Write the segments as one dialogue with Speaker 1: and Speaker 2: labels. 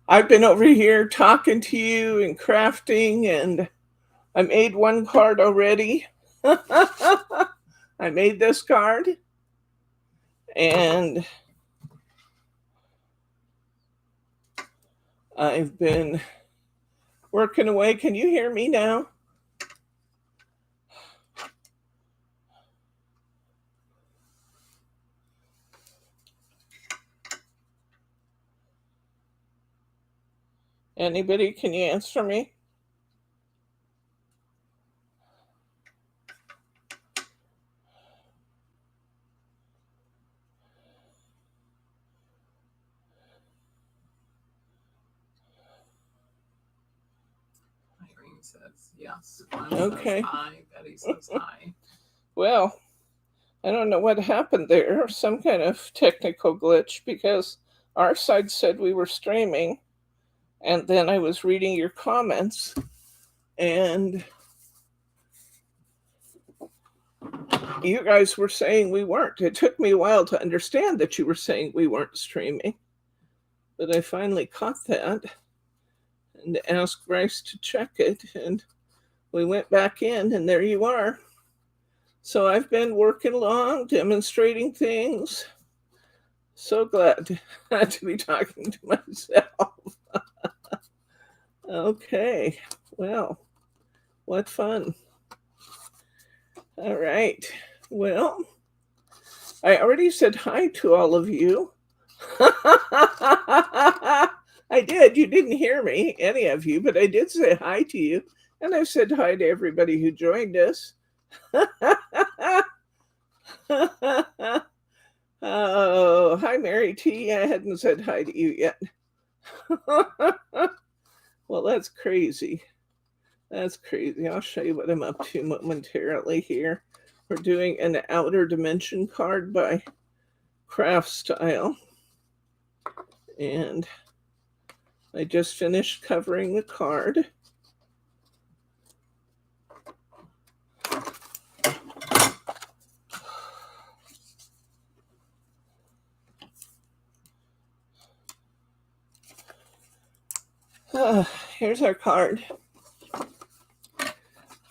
Speaker 1: I've been over here talking to you and crafting, and I made one card already. I made this card, and I've been working away. Can you hear me now? Anybody, can you answer me?
Speaker 2: Irene says yes. Glenn
Speaker 1: Okay.
Speaker 2: says hi. Betty says hi.
Speaker 1: Well, I don't know what happened there. Some kind of technical glitch because our side said we were streaming, and then I was reading your comments, and you guys were saying we weren't. It took me a while to understand that you were saying we weren't streaming, but I finally caught that and asked Bryce to check it, and we went back in, and there you are. So I've been working along, demonstrating things. So glad to be talking to myself. Okay, well, what fun. All right, well, I already said hi to all of you. I did. You didn't hear me, any of you, but I did say hi to you. And I said hi to everybody who joined us. Oh, hi, Mary T. I hadn't said hi to you yet. Well, that's crazy. That's crazy. I'll show you what I'm up to momentarily here. We're doing an outer dimension card by Craft Style. And I just finished covering the card. Here's our card.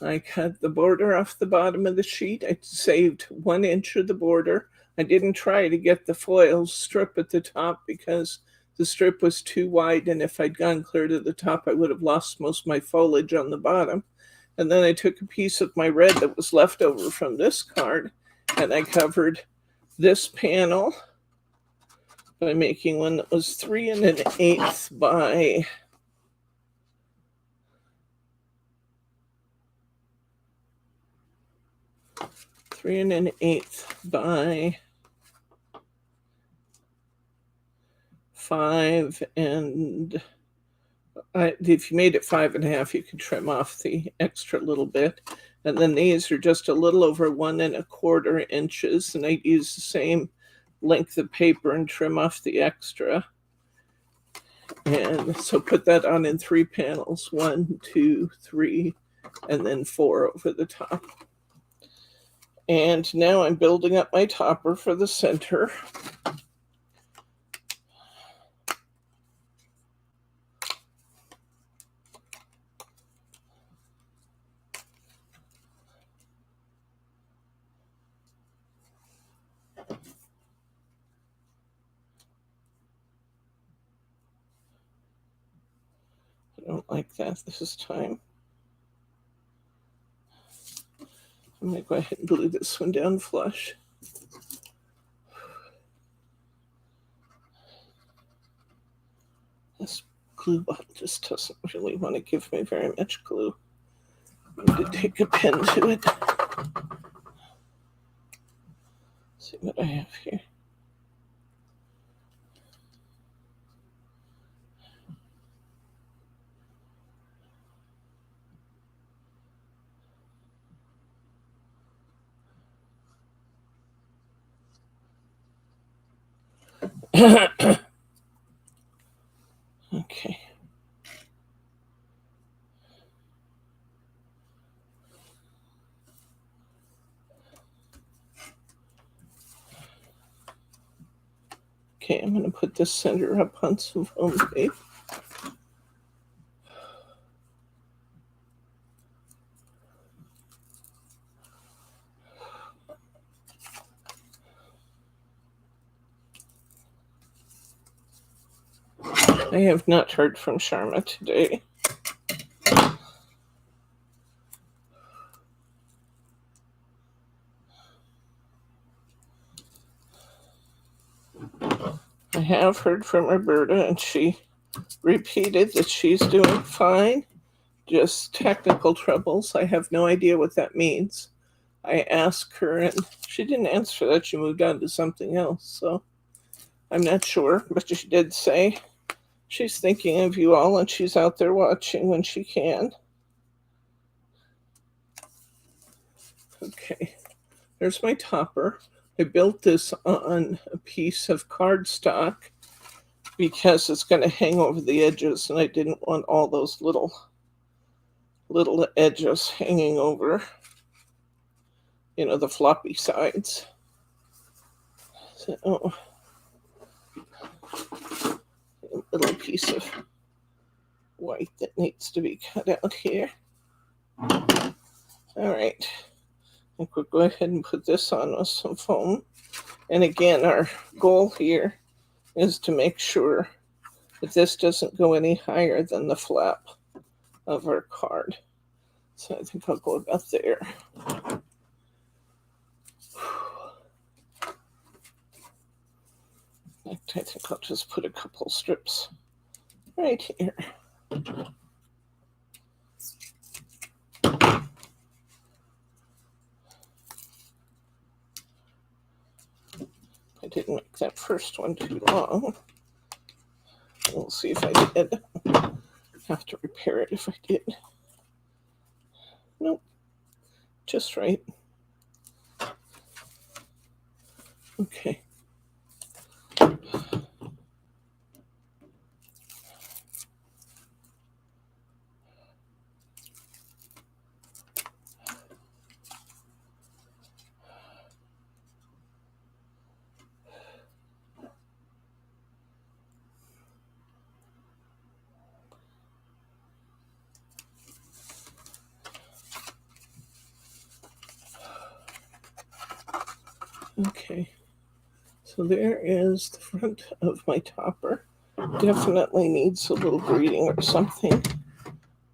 Speaker 1: I cut the border off the bottom of the sheet. I saved 1 inch of the border. I didn't try to get the foil strip at the top because the strip was too wide, and if I'd gone clear to the top, I would have lost most of my foliage on the bottom. And then I took a piece of my red that was left over from this card, and I covered this panel by making one that was 3 1/8 by 3 1/8 by 5, and if you made it 5 1/2, you could trim off the extra little bit. And then these are just a little over 1 1/4 inches, and I use the same length of paper and trim off the extra. And so put that on in 3 panels, 1, 2, 3, and then 4 over the top. And now I'm building up my topper for the center. I don't like that this time. I'm going to go ahead and glue this one down flush. This glue bottle just doesn't really want to give me very much glue. I'm going to take a pen to it. See what I have here. Okay. Okay, I'm going to put the center up on some foam tape. I have not heard from Sharma today. I have heard from Roberta, and she repeated that she's doing fine. Just technical troubles. I have no idea what that means. I asked her, and she didn't answer that. She moved on to something else. So I'm not sure, but she did say she's thinking of you all, and she's out there watching when she can. Okay, there's my topper. I built this on a piece of cardstock because it's going to hang over the edges, and I didn't want all those little edges hanging over, the floppy sides. So a little piece of white that needs to be cut out here. All right, I think we'll go ahead and put this on with some foam. And again, our goal here is to make sure that this doesn't go any higher than the flap of our card. So I think I'll go about there. I think I'll just put a couple strips right here. I didn't make that first one too long. We'll see if I did. Have to repair it if I did. Nope, just right. Okay. Okay, so there is the front of my topper. Definitely needs a little greeting or something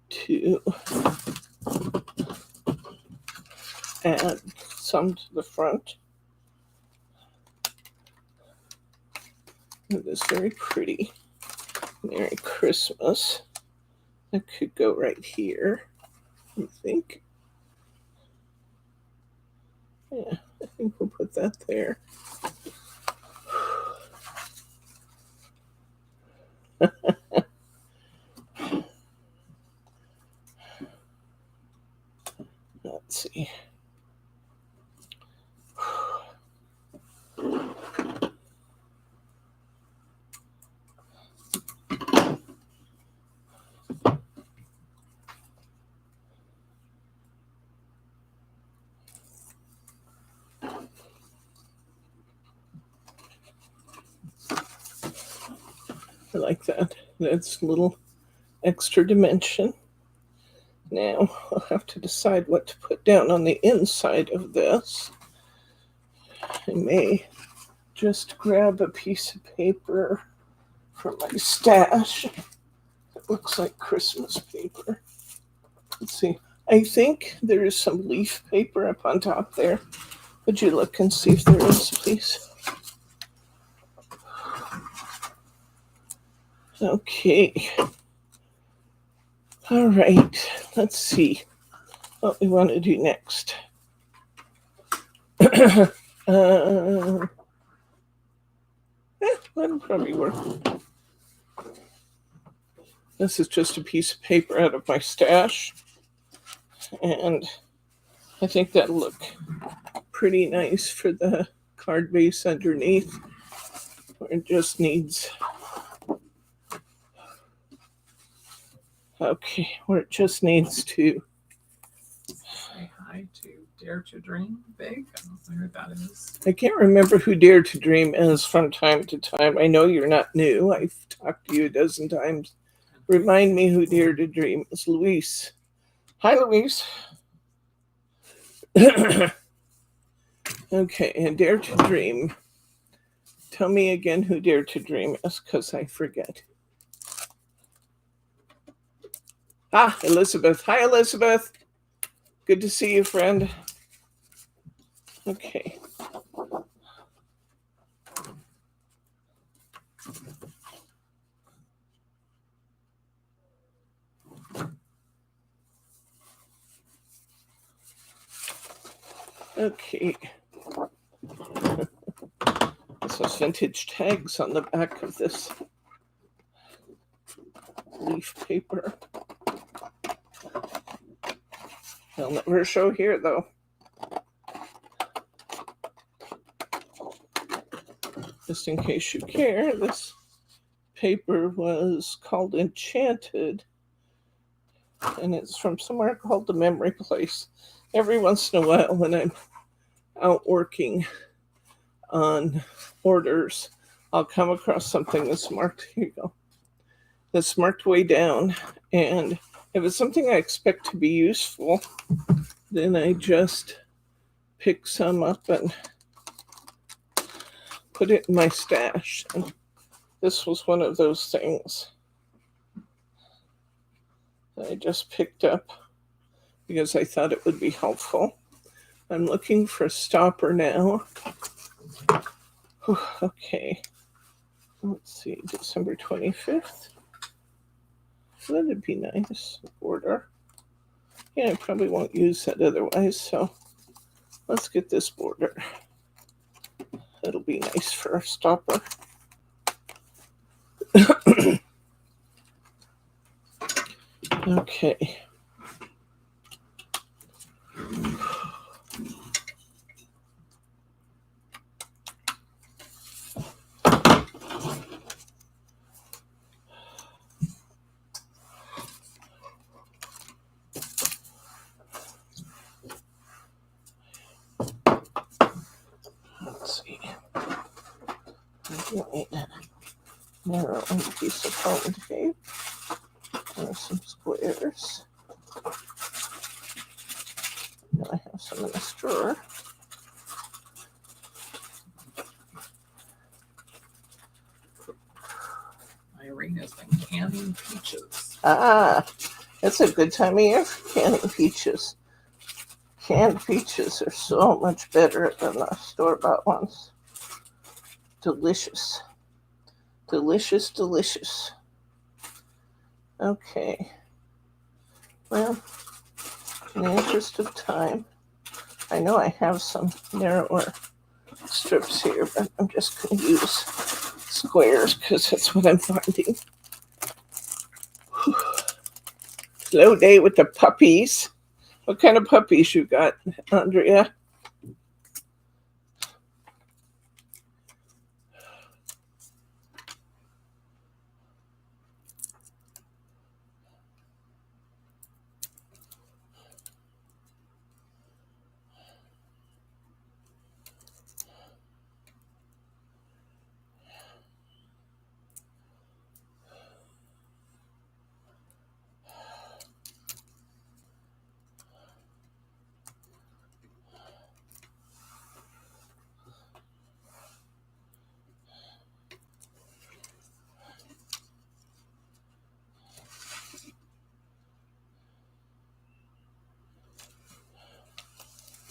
Speaker 1: to add some to the front. It is very pretty. Merry Christmas. That could go right here, I think. Yeah, I think we'll put that there. Let's see. I like that. That's a little extra dimension. Now I'll have to decide what to put down on the inside of this. I may just grab a piece of paper from my stash. It looks like Christmas paper. Let's see. I think there is some leaf paper up on top there. Would you look and see if there is, please? Okay. All right. Let's see what we want to do next. That'll probably work. This is just a piece of paper out of my stash, and I think that'll look pretty nice for the card base underneath. It just needs, okay, where it just needs to
Speaker 2: Say hi to Dare to Dream Big. I don't know who that is.
Speaker 1: I can't remember who Dare to Dream is from time to time. I know you're not new. I've talked to you a dozen times. Remind me who Dare to Dream is. Luis. Hi, Luis. Okay, and Dare to Dream. Tell me again who Dare to Dream is, because I forget. Ah, Elizabeth. Hi, Elizabeth. Good to see you, friend. Okay. Okay. This has vintage tags on the back of this leaf paper. They'll never show here, though. Just in case you care, this paper was called Enchanted, and it's from somewhere called the Memory Place. Every once in a while, when I'm out working on orders, I'll come across something that's marked, here you go, that's marked way down. And if it's something I expect to be useful, then I just pick some up and put it in my stash. And this was one of those things that I just picked up because I thought it would be helpful. I'm looking for a stopper now. Okay. Let's see, December 25th. That'd be nice. Border. Yeah, I probably won't use that otherwise, so let's get this border. That'll be nice for a stopper. Okay. Let's see. Narrow piece of foam tape. There's some squares. Now I have some in this drawer.
Speaker 2: Irina's been canning peaches.
Speaker 1: Ah, it's a good time of year for canning peaches. Canned peaches are so much better than the store-bought ones. Delicious. Delicious, delicious. Okay. Well, in the interest of time, I know I have some narrower strips here, but I'm just going to use squares because that's what I'm finding. Whew. Slow day with the puppies. What kind of puppies you got, Andrea?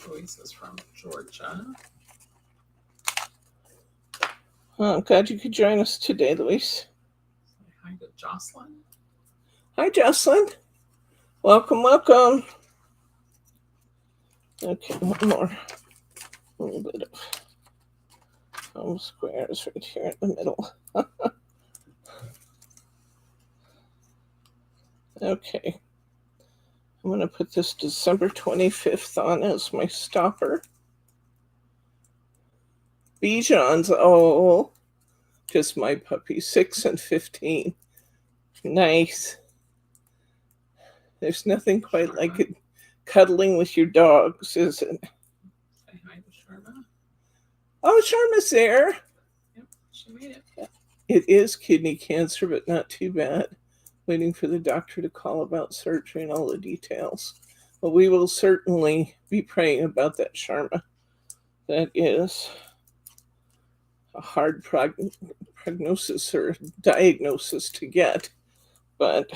Speaker 2: Louise is from Georgia.
Speaker 1: Oh, I'm glad you could join us today, Louise.
Speaker 2: Say hi to Jocelyn.
Speaker 1: Hi, Jocelyn. Welcome, welcome. Okay, one more. A little bit of foam squares right here in the middle. Okay. I'm going to put this December 25th on as my stopper. Bijans, oh, just my puppy, 6 and 15. Nice. There's nothing quite like it cuddling with your dogs, is it?
Speaker 2: Say hi to Sharma.
Speaker 1: Oh, Sharma's there.
Speaker 2: Yep, she made it.
Speaker 1: It is kidney cancer, but not too bad. Waiting for the doctor to call about surgery and all the details. But we will certainly be praying about that, Sharma. That is a hard prognosis or diagnosis to get, but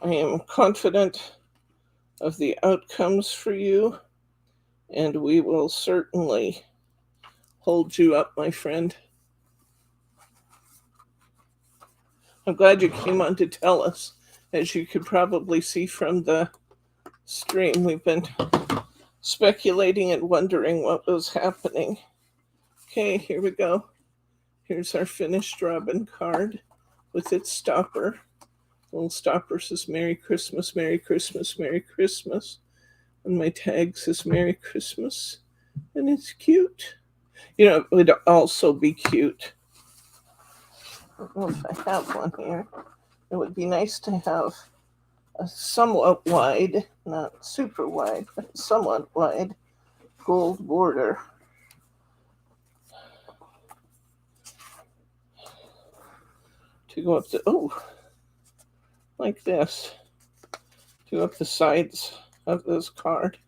Speaker 1: I am confident of the outcomes for you, and we will certainly hold you up, my friend. I'm glad you came on to tell us. As you could probably see from the stream, we've been speculating and wondering what was happening. Okay, here we go. Here's our finished robin card with its stopper. Little stopper says Merry Christmas, Merry Christmas, Merry Christmas. And my tag says Merry Christmas. And it's cute. You know, it would also be cute. I don't know if I have one here. It would be nice to have a somewhat wide, not super wide, but somewhat wide gold border. To go up like this. To go up the sides of this card.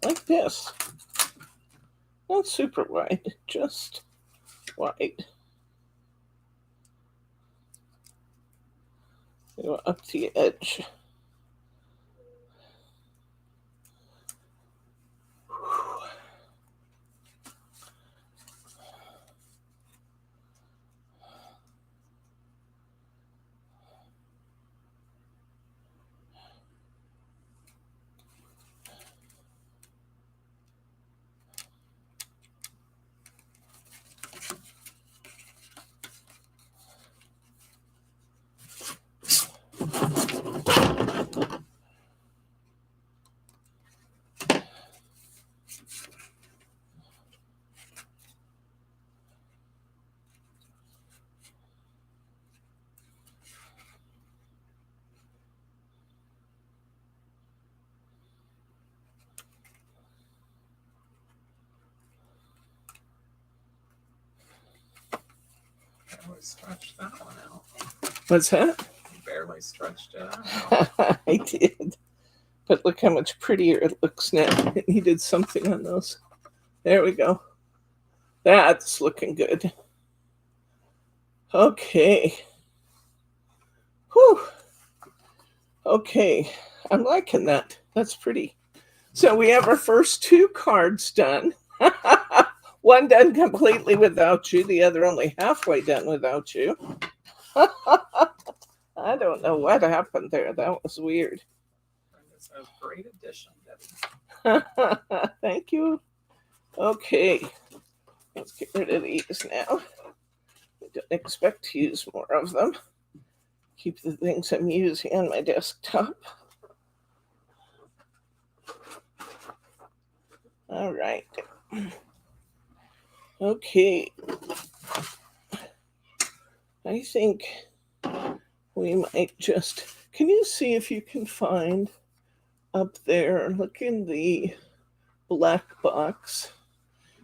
Speaker 1: Like this. Not super wide, just wide. Go up the edge.
Speaker 2: Barely stretched that one out.
Speaker 1: What's that?
Speaker 2: Barely stretched it out.
Speaker 1: I did. But look how much prettier it looks now. It needed something on those. There we go. That's looking good. Okay. Whew. Okay. I'm liking that. That's pretty. So we have our first two cards done. One done completely without you, the other only halfway done without you. I don't know what happened there. That was weird.
Speaker 2: It's a great addition, Debbie.
Speaker 1: Thank you. Okay. Let's get rid of these now. I don't expect to use more of them. Keep the things I'm using on my desktop. All right. Okay. I think we might just, can you see if you can find up there, look in the black box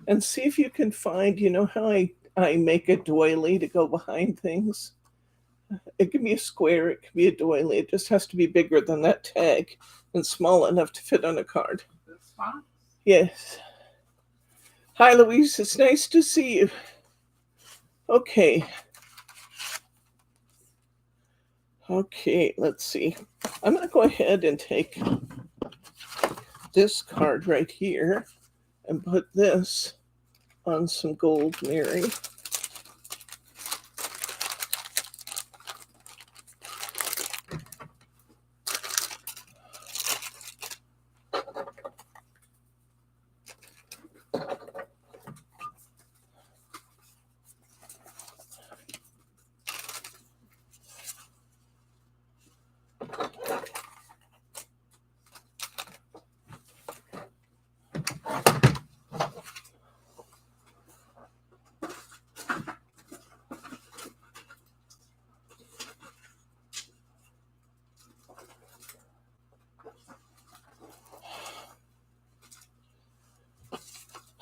Speaker 1: and see if you can find, you know how I make a doily to go behind things? It can be a square, it can be a doily. It just has to be bigger than that tag and small enough to fit on a card.
Speaker 2: This box?
Speaker 1: Yes. Hi, Louise. It's nice to see you. Okay. Okay, let's see. I'm going to go ahead and take this card right here and put this on some gold Mary.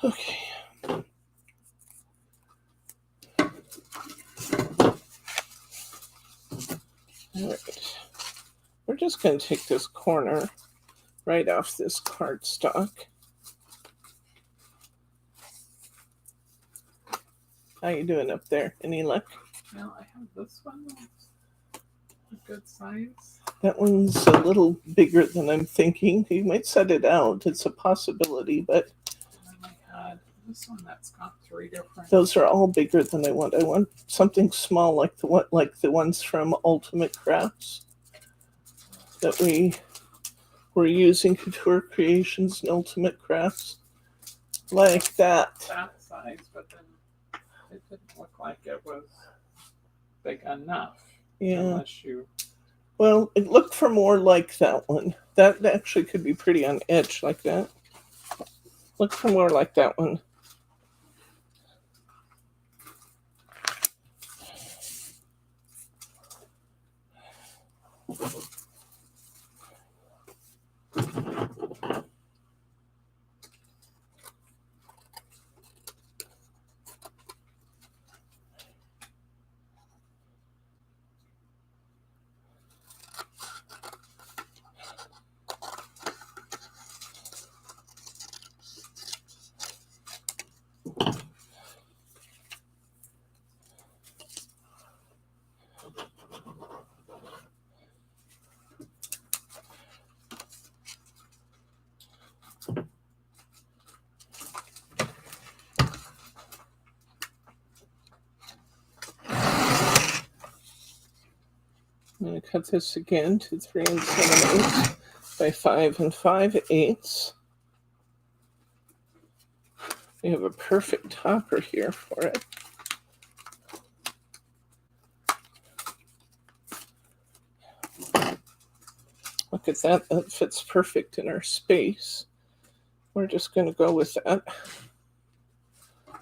Speaker 1: Okay. All right. We're just going to take this corner right off this cardstock. How you doing up there? Any luck?
Speaker 2: Now I have this one. That's a good size.
Speaker 1: That one's a little bigger than I'm thinking. You might set it out. It's a possibility, but
Speaker 2: And then I had this one that's got 3 different.
Speaker 1: those are all bigger than I want. I want something small like the ones from Ultimate Crafts that we were using Couture Creations and Ultimate Crafts. Like that.
Speaker 2: That size, but then it didn't look like it was big enough.
Speaker 1: Yeah.
Speaker 2: Unless you.
Speaker 1: Well, it looked for more like that one. That actually could be pretty on edge like that. Look for more like that one. I'm going to cut this again to 3 7/8 by 5 5/8. We have a perfect topper here for it. Look at that. That fits perfect in our space. We're just going to go with that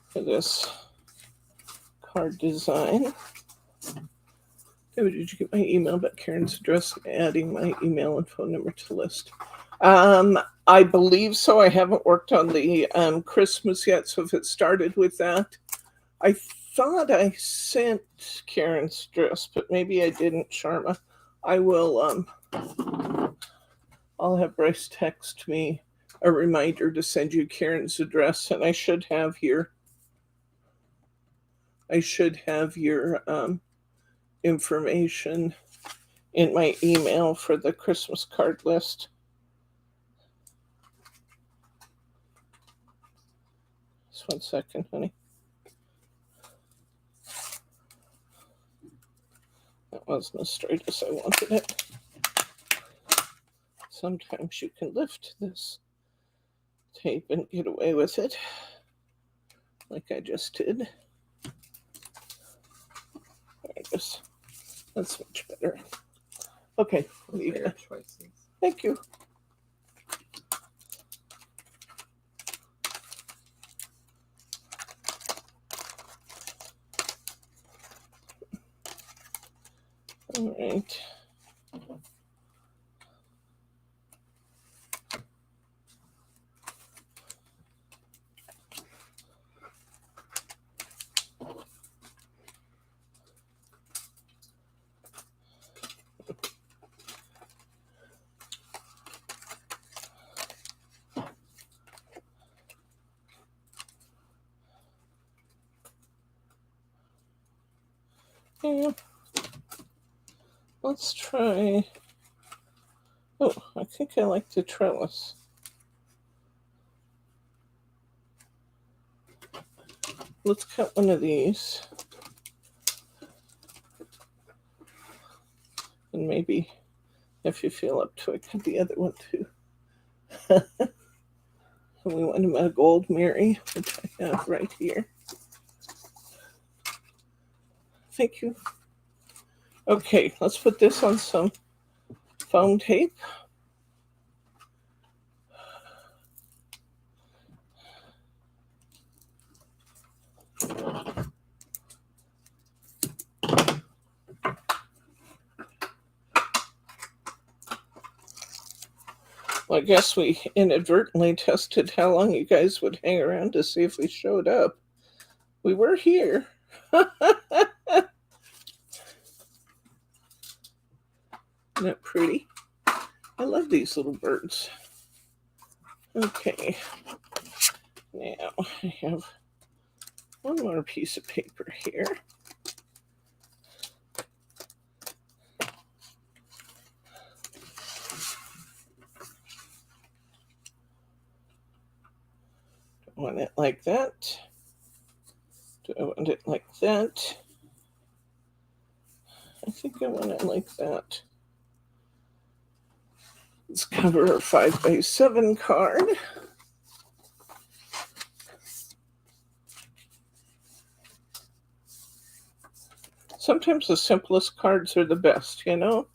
Speaker 1: for this card design. David, did you get my email about Karen's address? Adding my email and phone number to the list. I believe so. I haven't worked on the Christmas yet, so if it started with that, I thought I sent Karen's address, but maybe I didn't, Sharma. I will. I'll have Bryce text me a reminder to send you Karen's address, and I should have your information in my email for the Christmas card list. Just 1 second, honey. That wasn't as straight as I wanted it. Sometimes you can lift this tape and get away with it, like I just did. There it is. That's much better. Okay.
Speaker 2: Fair choices.
Speaker 1: Thank you. All right. Yeah. Let's try. Oh, I think I like the trellis. Let's cut one of these. And maybe, if you feel up to it, cut the other one too. And we want a gold Mary, which I have right here. Thank you. Okay, let's put this on some foam tape. Well, I guess we inadvertently tested how long you guys would hang around to see if we showed up. We were here. Isn't that pretty? I love these little birds. Okay. Now I have one more piece of paper here. want it like that? Do I want it like that? I think I want it like that. Let's cover our 5x7 card. Sometimes the simplest cards are the best, you know?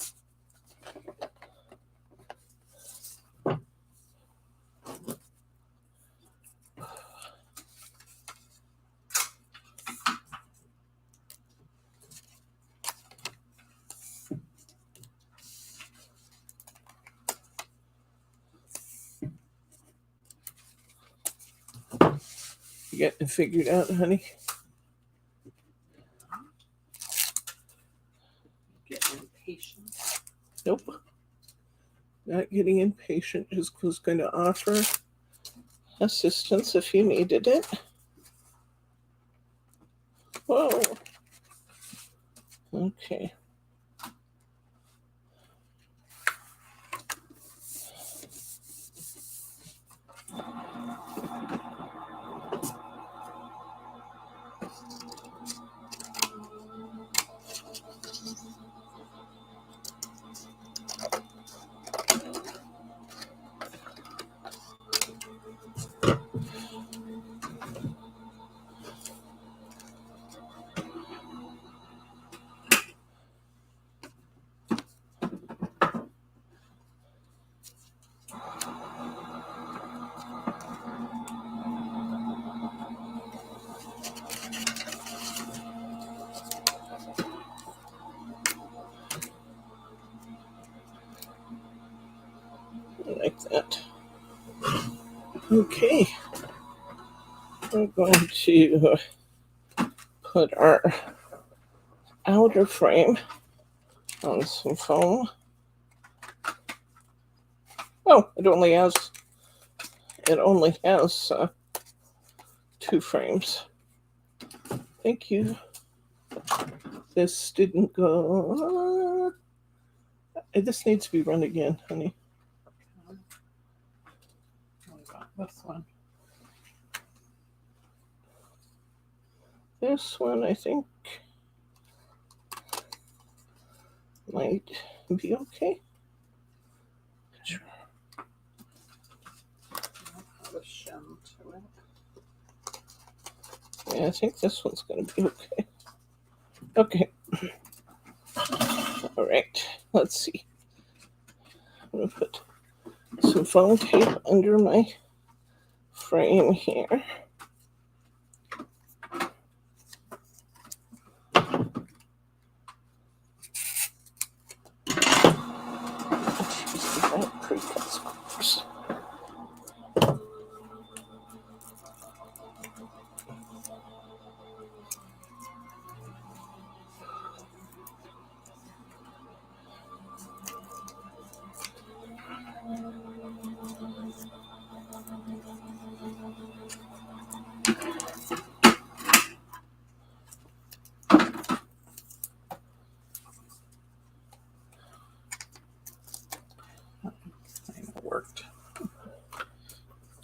Speaker 1: You getting it figured out, honey?
Speaker 2: Getting impatient.
Speaker 1: Nope. Not getting impatient. Just was going to offer assistance if you needed it. Whoa. Okay. Like that. Okay. We're going to put our outer frame on some foam. Oh, it only has 2 frames. Thank you. This didn't go. This needs to be run again, honey.
Speaker 2: What about this one?
Speaker 1: This one, I think, might be okay. Sure.
Speaker 2: Have a shim to it.
Speaker 1: Yeah, I think this one's going to be okay. Okay. All right. Let's see. I'm going to put some foam tape under my frame here. Pre-cuts first.
Speaker 2: It worked.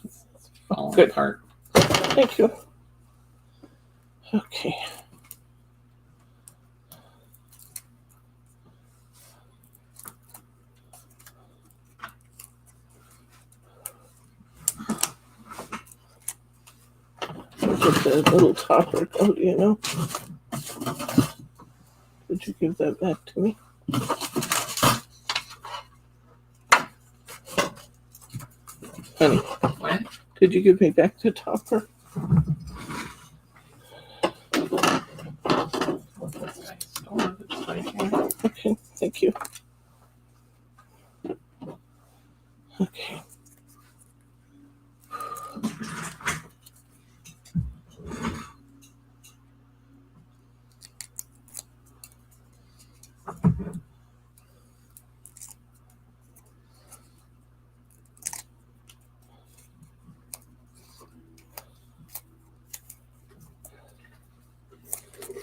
Speaker 2: It's falling
Speaker 1: Good.
Speaker 2: apart.
Speaker 1: Thank you. Okay. Get the little topper go, do you know? Did you give that back to me? Honey,
Speaker 2: What?
Speaker 1: did you give me back the topper? Okay, thank you. Okay.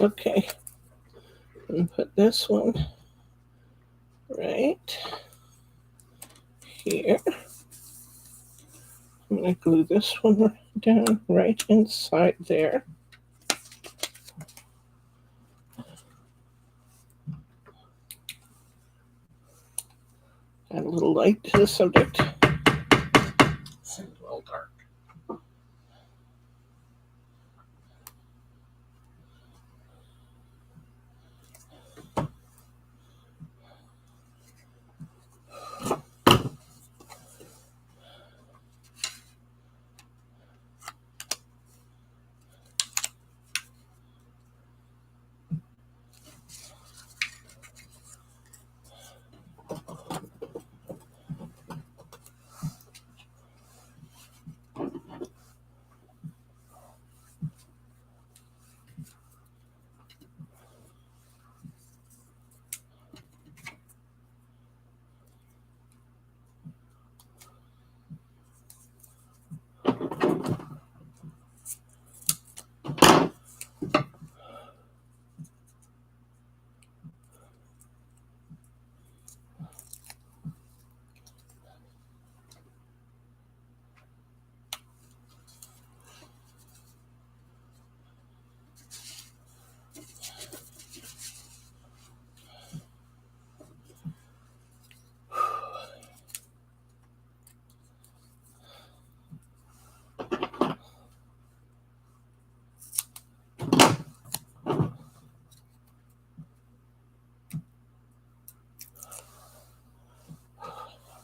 Speaker 1: Okay. And put this one right here. I'm going to glue this one down right inside there. Add a little light to the subject.
Speaker 2: Seemed a little dark.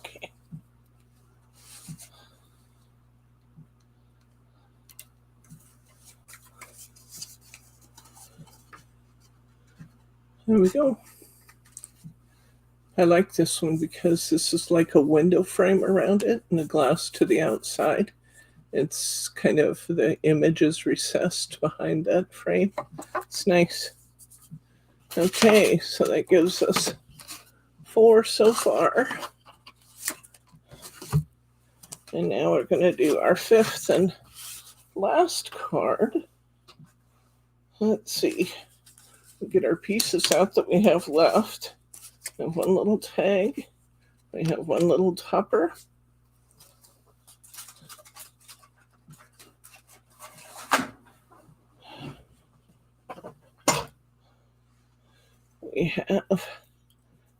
Speaker 1: Okay. There we go. I like this one because this is like a window frame around it and a glass to the outside. It's kind of, the image is recessed behind that frame. It's nice. Okay, so that gives us 4 so far. And now we're going to do our 5th and last card. Let's see. Get our pieces out that we have left. We have one little tag. We have one little topper. We have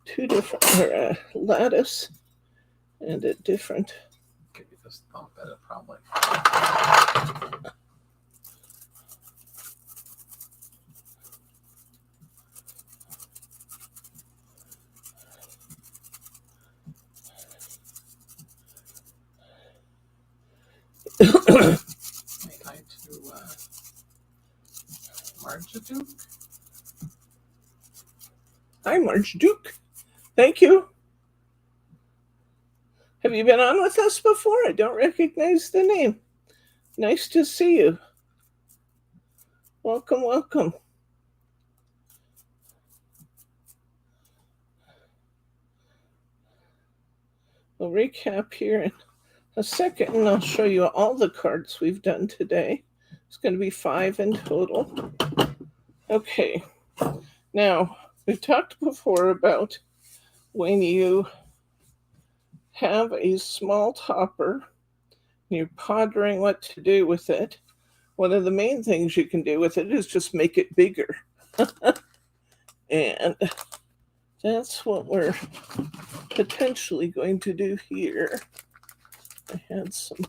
Speaker 1: 2 different lattice and a different.
Speaker 2: Give you this thump at it probably. Hi to Marmaduke.
Speaker 1: Hi, Marmaduke. Thank you. Have you been on with us before? I don't recognize the name. Nice to see you. Welcome, welcome. We'll recap here in a second, and I'll show you all the cards we've done today. It's going to be 5 in total. Okay, now we've talked before about when you have a small topper, you're pondering what to do with it. One of the main things you can do with it is just make it bigger. And that's what we're potentially going to do here. I had some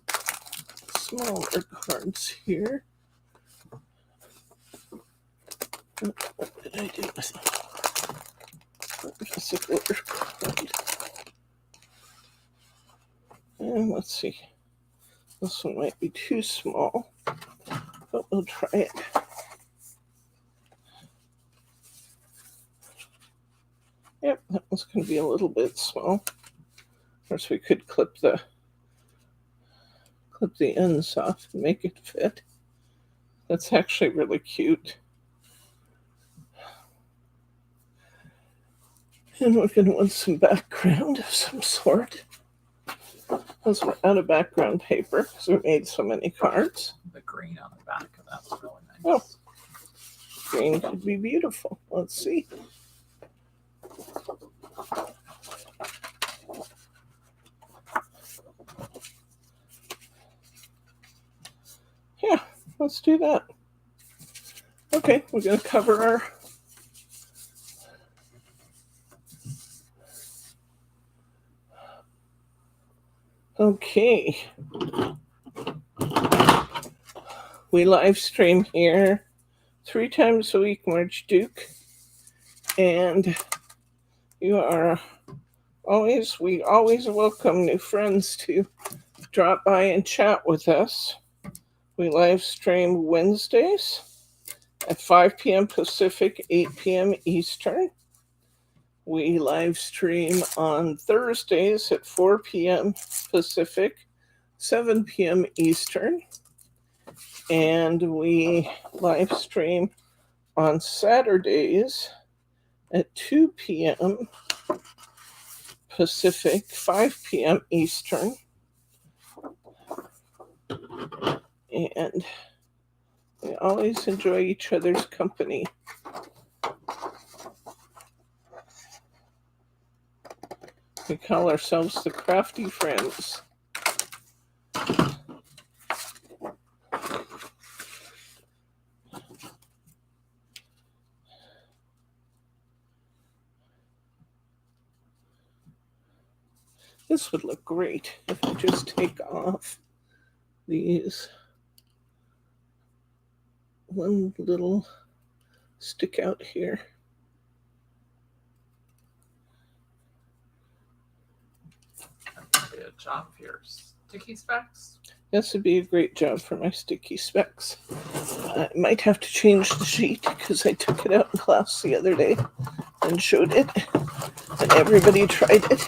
Speaker 1: smaller cards here. What did I do with this card? And let's see. This one might be too small, but we'll try it. Yep, that one's going to be a little bit small. Of course, we could clip the ends off and make it fit. That's actually really cute. And we're going to want some background of some sort. Because we're out of background paper because we made so many cards.
Speaker 2: The green on the back of that's really nice.
Speaker 1: Oh, green could be beautiful. Let's see. let's do that. Okay, we're going to cover our okay. We live stream here 3 times a week, March Duke, and you are we always welcome new friends to drop by and chat with us. We live stream Wednesdays at 5 p.m. Pacific, 8 p.m. Eastern. We live stream on Thursdays at 4 p.m. Pacific, 7 p.m. Eastern. And we live stream on Saturdays at 2 p.m. Pacific, 5 p.m. Eastern. And we always enjoy each other's company. We call ourselves the Crafty Friends. This would look great if I just take off these one little stick out here.
Speaker 2: That would be a job for your sticky specs.
Speaker 1: This would be a great job for my sticky specs. I might have to change the sheet because I took it out in class the other day and showed it, and everybody tried it.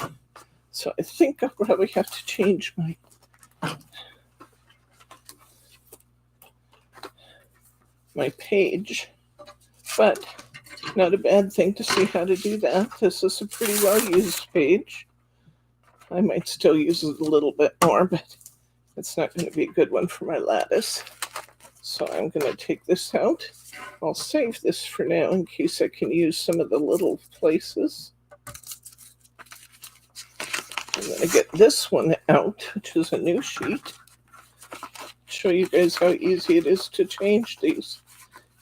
Speaker 1: So I think I'll probably have to change my page, but not a bad thing to see how to do that. This is a pretty well used page. I might still use it a little bit more, but it's not going to be a good one for my lattice. So I'm going to take this out. I'll save this for now in case I can use some of the little places. I'm going to get this one out, which is a new sheet. Show you guys how easy it is to change these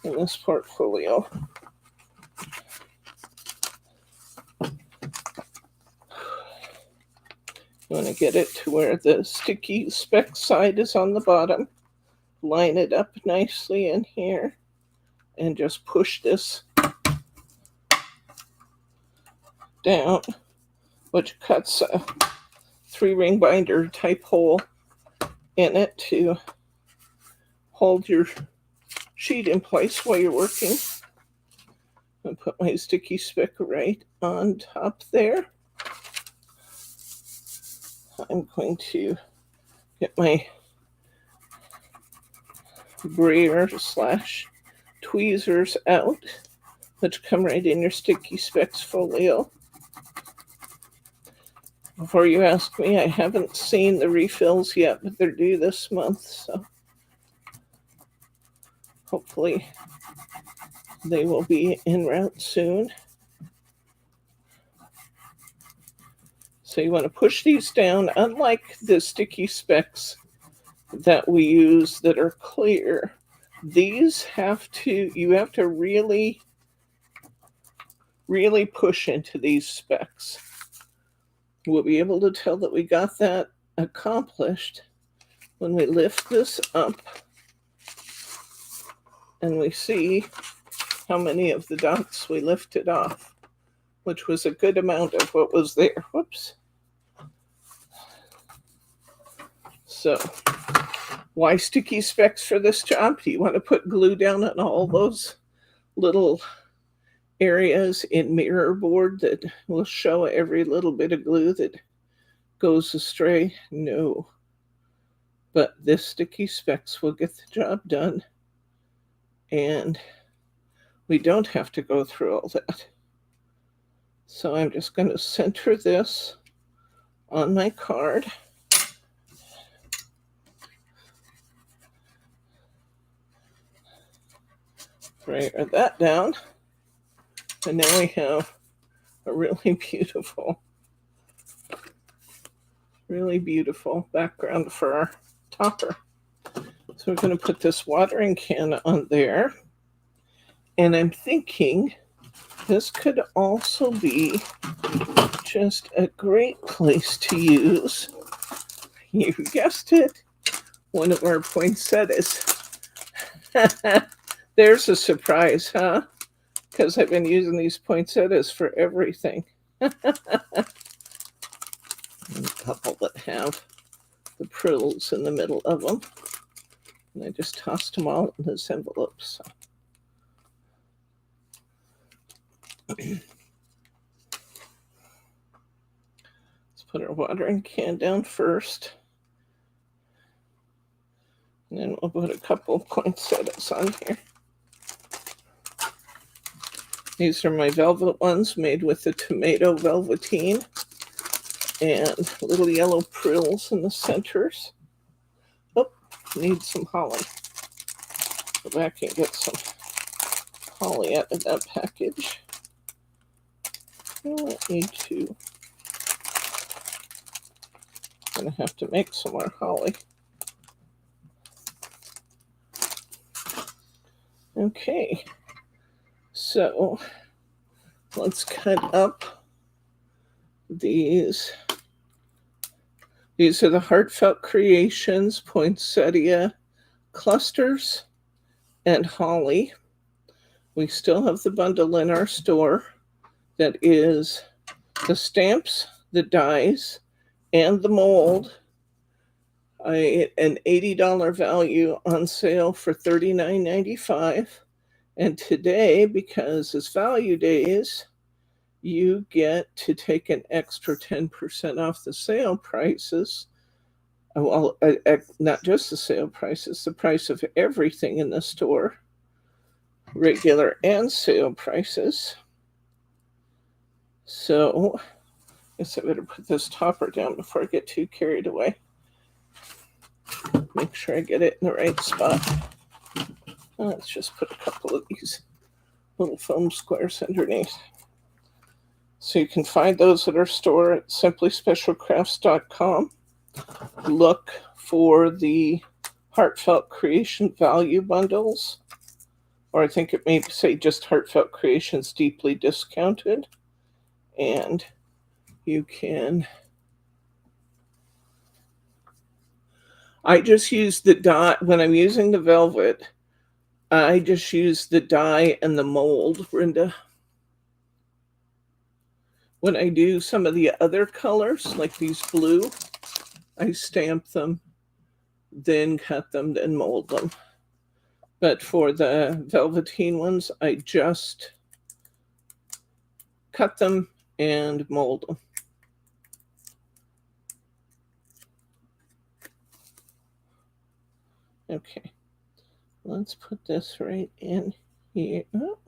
Speaker 1: in this portfolio. You want to get it to where the sticky speck side is on the bottom. Line it up nicely in here and just push this down, which cuts a 3-ring binder type hole in it to hold your sheet in place while you're working. I'll put my sticky speck right on top there. I'm going to get my brayer / tweezers out, which come right in your sticky specs folio. Before you ask me, I haven't seen the refills yet, but they're due this month, so hopefully they will be en route soon. So you want to push these down. Unlike the sticky specs that we use that are clear, these you have to really push into these specs. We'll be able to tell that we got that accomplished when we lift this up and we see how many of the dots we lifted off, which was a good amount of what was there. Whoops. So, why sticky specs for this job? Do you want to put glue down on all those little areas in mirror board that will show every little bit of glue that goes astray? No. But this sticky specs will get the job done, and we don't have to go through all that. So I'm just going to center this on my card. Write that down. And now we have a really beautiful background for our topper. So So we're going to put this watering can on there. And I'm thinking this could also be just a great place to use, you guessed it, one of our poinsettias. There's a surprise, huh? Because I've been using these poinsettias for everything. And a couple that have the prills in the middle of them. And I just tossed them all in this envelope. So. Let's put our watering can down first. And then we'll put a couple of poinsettias on here. These are my velvet ones made with the tomato velveteen and little yellow prills in the centers. Oh, need some holly. Go back and get some holly out of that package. I need to. I'm going to have to make some more holly. Okay. So let's cut up these. These are the Heartfelt Creations poinsettia clusters and holly. We still have the bundle in our store that is the stamps, the dies, and the mold. An $80 value on sale for $39.95. And today, because it's value days, you get to take an extra 10% off the sale prices. Well, not just the sale prices, the price of everything in the store, regular and sale prices. So, I guess I better put this topper down before I get too carried away. Make sure I get it in the right spot. Let's just put a couple of these little foam squares underneath. So you can find those at our store at simplyspecialcrafts.com. Look for the Heartfelt Creation Value Bundles, or I think it may say just Heartfelt Creations Deeply Discounted. And you can... I just use the dye. When I'm using the velvet, I just use the dye and the mold, Brenda. When I do some of the other colors, like these blue, I stamp them, then cut them, then mold them. But for the velveteen ones, I just cut them and mold them. Okay, let's put this right in here. Oh.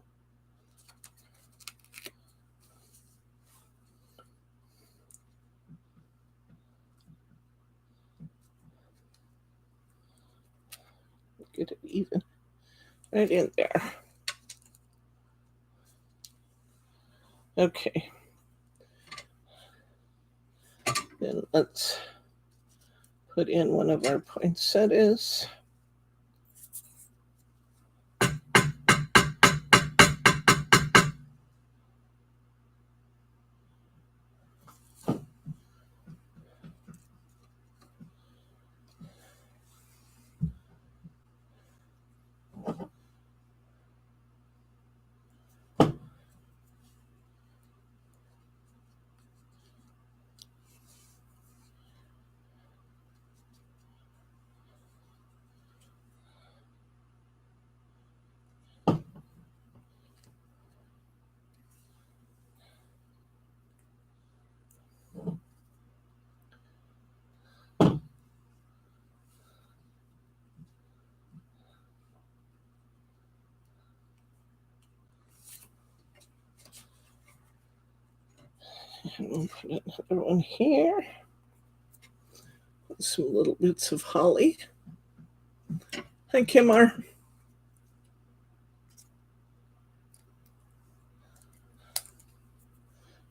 Speaker 1: Get it even right in there. Okay. Then let's put in one of our poinsettias. And we'll put another one here. Some little bits of holly. Hi, Kimar.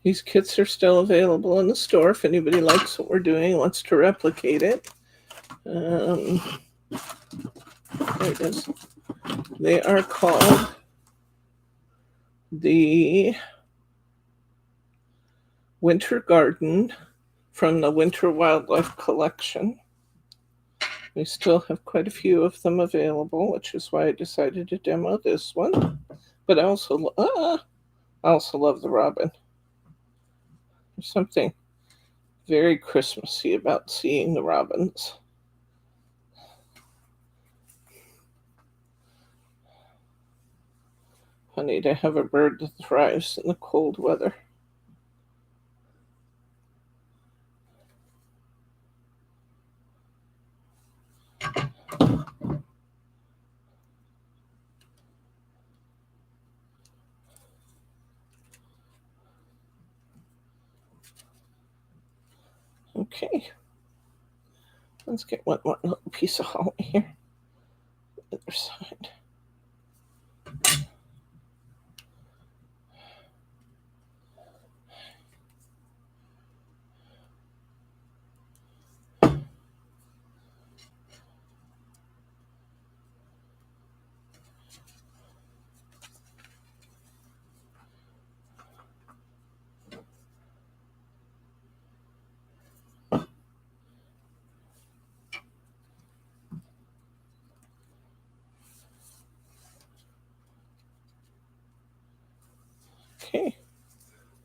Speaker 1: These kits are still available in the store if anybody likes what we're doing, wants to replicate it. There it is. They are called the Winter Garden from the Winter Wildlife Collection. We still have quite a few of them available, which is why I decided to demo this one. But I also love the robin. There's something very Christmassy about seeing the robins. Funny to have a bird that thrives in the cold weather. Okay, let's get one more little piece of holly here. The other side. Okay,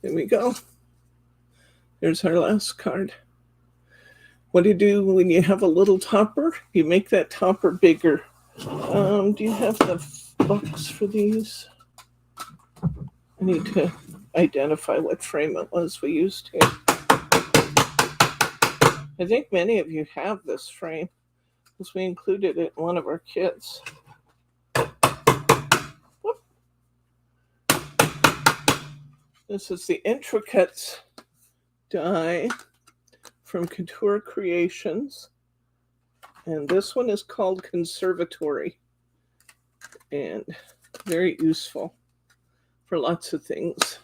Speaker 1: there we go. There's our last card. What do you do when you have a little topper? You make that topper bigger. Do you have the box for these? I need to identify what frame it was we used here. I think many of you have this frame because we included it in one of our kits. Whoop. This is the Intricates die from Couture Creations, and this one is called Conservatory, and very useful for lots of things.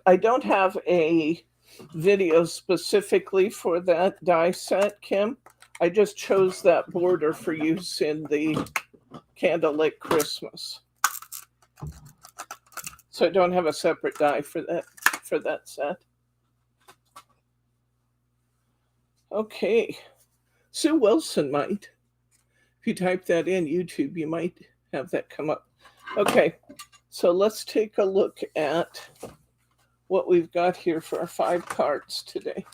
Speaker 1: I don't have a video specifically for that die set, Kim. I just chose that border for use in the Candlelit Christmas. So I don't have a separate die for that set. Okay. Sue Wilson might. If you type that in YouTube, you might have that come up. Okay, so let's take a look at what we've got here for our 5 cards today.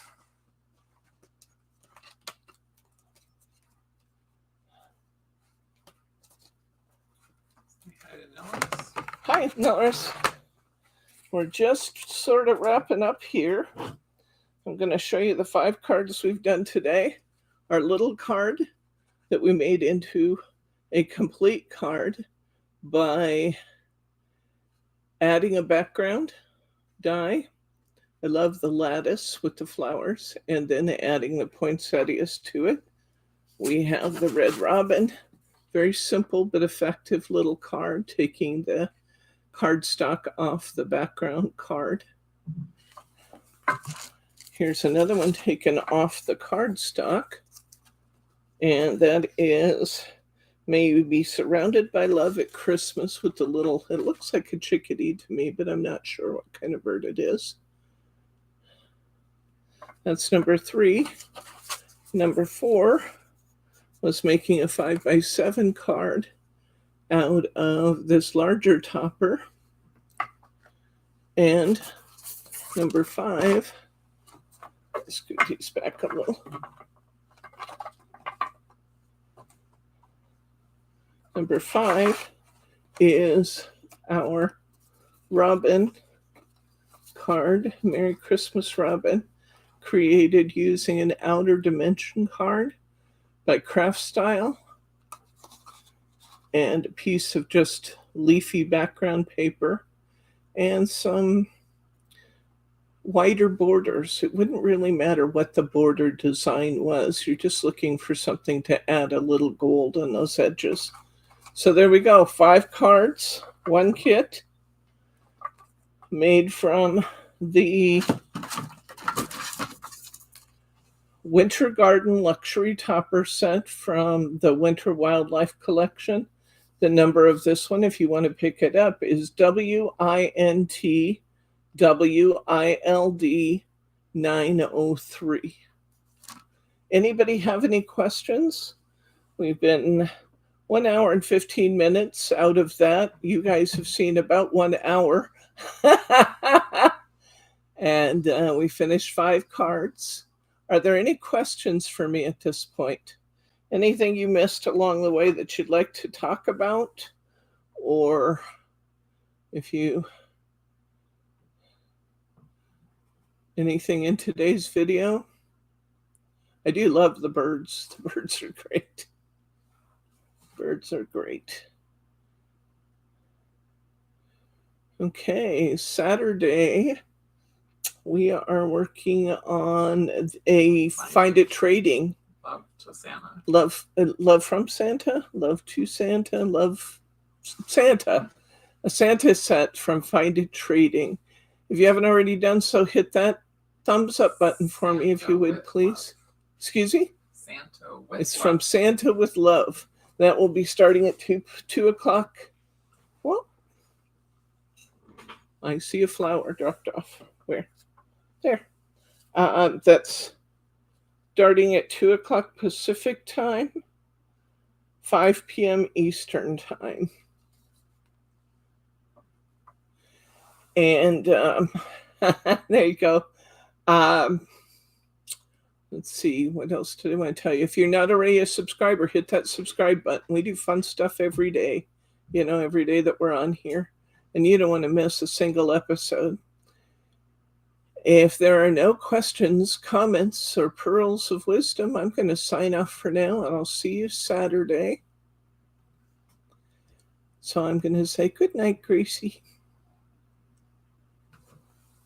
Speaker 1: Hi, Norris. We're just sort of wrapping up here. I'm going to show you the 5 cards we've done today. Our little card that we made into a complete card by adding a background die. I love the lattice with the flowers, and then adding the poinsettias to it. We have the red robin. Very simple but effective little card, taking the cardstock off the background card. Here's another one taken off the cardstock, and that is May You Be Surrounded by Love at Christmas with the little, it looks like a chickadee to me, but I'm not sure what kind of bird it is. That's number 3. Number 4 was making a 5x7 card out of this larger topper. And number 5, scoot these back a little. Number 5 is our Robin card, Merry Christmas Robin, created using an outer dimension card by Craft Style and a piece of just leafy background paper and some wider borders. It wouldn't really matter what the border design was. You're just looking for something to add a little gold on those edges. So there we go, 5 cards, 1 kit, made from the Winter Garden Luxury Topper Set from the Winter Wildlife Collection. The number of this one, if you want to pick it up, is WINTWILD 903. Anybody have any questions? We've been 1 hour and 15 minutes. Out of that, you guys have seen about 1 hour. And we finished 5 cards. Are there any questions for me at this point? Anything you missed along the way that you'd like to talk about? Or if you, anything in today's video? I do love the birds. The birds are great. Birds are great. Okay, Saturday, we are working on a Find It Trading.
Speaker 2: Love to Santa.
Speaker 1: Love from Santa, love to Santa, love Santa. A Santa set from Find It Trading. If you haven't already done so, hit that thumbs up button for me, if you would, please. Excuse me?
Speaker 2: Santa with
Speaker 1: It's
Speaker 2: love.
Speaker 1: from Santa with Love. That will be starting at 2 o'clock. Well, I see a flower dropped off. Where? There. That's starting at 2 o'clock Pacific time, 5 p.m. Eastern time. And there you go. Let's see, what else did I want to tell you? If you're not already a subscriber, hit that subscribe button. We do fun stuff every day, every day that we're on here. And you don't want to miss a single episode. If there are no questions, comments, or pearls of wisdom, I'm going to sign off for now, and I'll see you Saturday. So I'm going to say good night, Gracie.